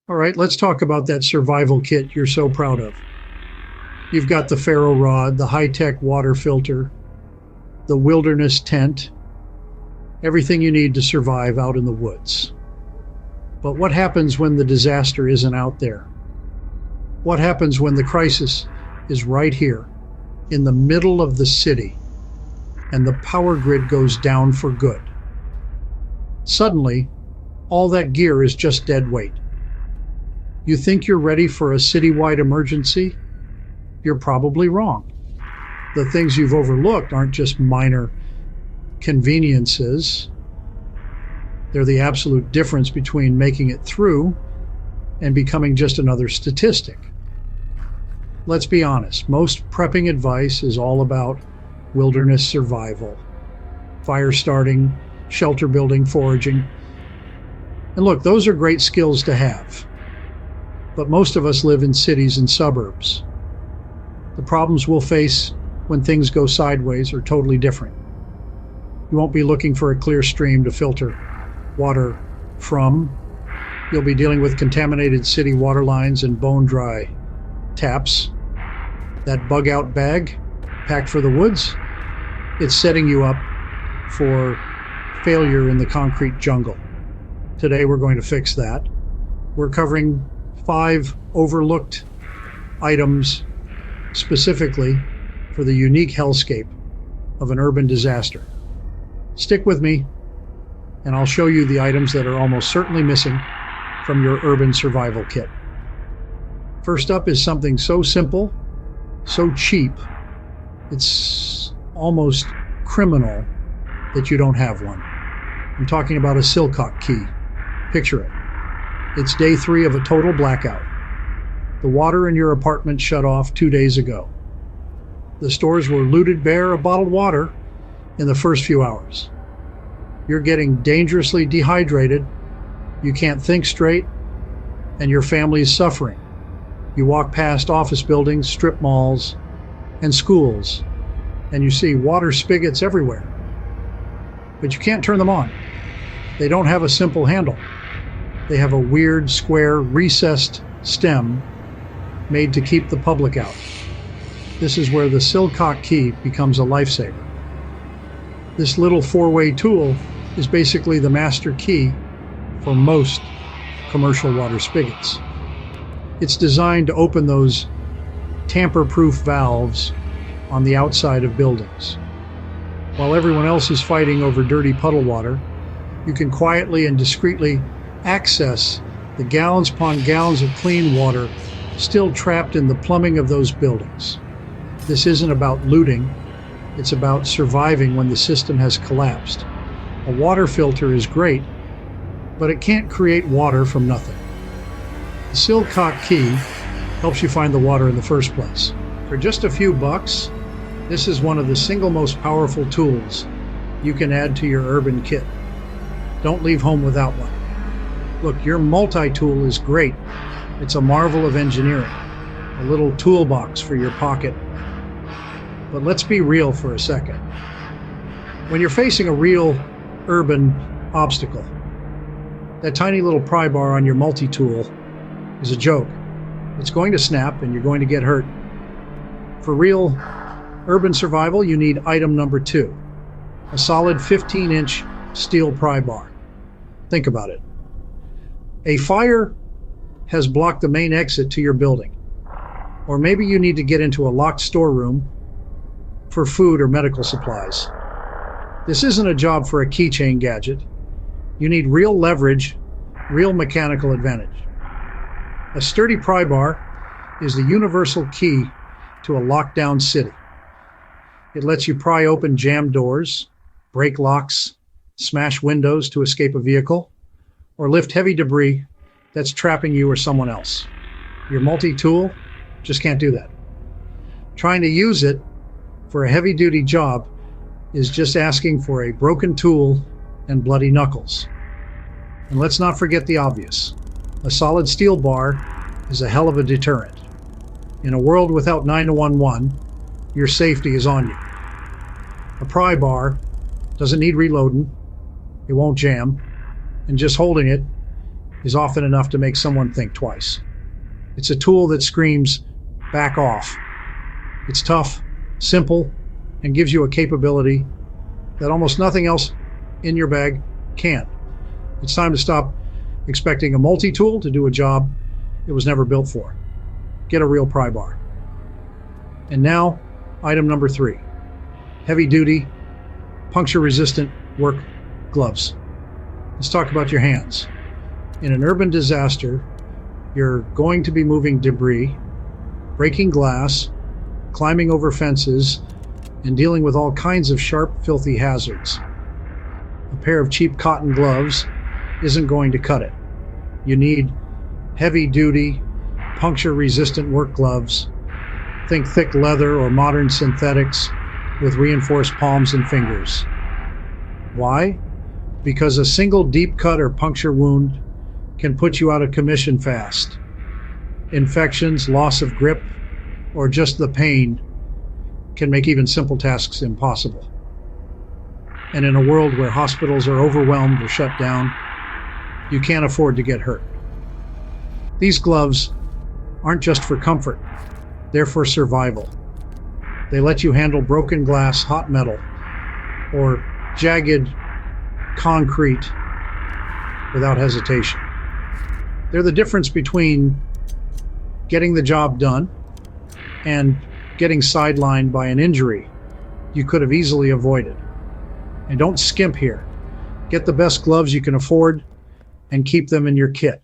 All right, let's talk about that survival kit you're so proud of. You've got the ferro rod, the high-tech water filter, the wilderness tent, everything you need to survive out in the woods. But what happens when the disaster isn't out there? What happens when the crisis is right here, in the middle of the city, and the power grid goes down for good? Suddenly, all that gear is just dead weight. You think you're ready for a citywide emergency? You're probably wrong. The things you've overlooked aren't just minor conveniences. They're the absolute difference between making it through and becoming just another statistic. Let's be honest, most prepping advice is all about wilderness survival, fire starting, shelter building, foraging. And look, those are great skills to have. But most of us live in cities and suburbs. The problems we'll face when things go sideways are totally different. You won't be looking for a clear stream to filter water from. You'll be dealing with contaminated city water lines and bone-dry taps. That bug-out bag, packed for the woods, it's setting you up for failure in the concrete jungle. Today we're going to fix that. We're covering 5 overlooked items specifically for the unique hellscape of an urban disaster. Stick with me, and I'll show you the items that are almost certainly missing from your urban survival kit. First up is something so simple, so cheap, it's almost criminal that you don't have one. I'm talking about a Sillcock key. Picture it. It's day 3 of a total blackout. The water in your apartment shut off 2 days ago. The stores were looted bare of bottled water in the first few hours. You're getting dangerously dehydrated, you can't think straight, and your family is suffering. You walk past office buildings, strip malls, and schools, and you see water spigots everywhere. But you can't turn them on. They don't have a simple handle. They have a weird, square, recessed stem made to keep the public out. This is where the Sillcock key becomes a lifesaver. This little 4-way tool is basically the master key for most commercial water spigots. It's designed to open those tamper-proof valves on the outside of buildings. While everyone else is fighting over dirty puddle water, you can quietly and discreetly access the gallons upon gallons of clean water still trapped in the plumbing of those buildings. This isn't about looting, it's about surviving when the system has collapsed. A water filter is great, but it can't create water from nothing. The Sillcock key helps you find the water in the first place. For just a few bucks, this is one of the single most powerful tools you can add to your urban kit. Don't leave home without one. Look, your multi-tool is great. It's a marvel of engineering, a little toolbox for your pocket. But let's be real for a second. When you're facing a real urban obstacle, that tiny little pry bar on your multi-tool is a joke. It's going to snap and you're going to get hurt. For real urban survival, you need item number 2, a solid 15-inch steel pry bar. Think about it. A fire has blocked the main exit to your building. Or maybe you need to get into a locked storeroom for food or medical supplies. This isn't a job for a keychain gadget. You need real leverage, real mechanical advantage. A sturdy pry bar is the universal key to a lockdown city. It lets you pry open jammed doors, break locks, smash windows to escape a vehicle, or lift heavy debris that's trapping you or someone else. Your multi-tool just can't do that. Trying to use it for a heavy-duty job is just asking for a broken tool and bloody knuckles. And let's not forget the obvious. A solid steel bar is a hell of a deterrent. In a world without 911, your safety is on you. A pry bar doesn't need reloading, it won't jam, and just holding it is often enough to make someone think twice. It's a tool that screams, back off. It's tough, simple, and gives you a capability that almost nothing else in your bag can. It's time to stop expecting a multi-tool to do a job it was never built for. Get a real pry bar. And now, item number 3. Heavy-duty, puncture-resistant work gloves. Let's talk about your hands. In an urban disaster, you're going to be moving debris, breaking glass, climbing over fences, and dealing with all kinds of sharp, filthy hazards. A pair of cheap cotton gloves isn't going to cut it. You need heavy-duty, puncture-resistant work gloves. Think thick leather or modern synthetics with reinforced palms and fingers. Why? Because a single deep cut or puncture wound can put you out of commission fast. Infections, loss of grip, or just the pain can make even simple tasks impossible. And in a world where hospitals are overwhelmed or shut down, you can't afford to get hurt. These gloves aren't just for comfort, they're for survival. They let you handle broken glass, hot metal, or jagged concrete without hesitation. They're the difference between getting the job done and getting sidelined by an injury you could have easily avoided. And don't skimp here. Get the best gloves you can afford and keep them in your kit.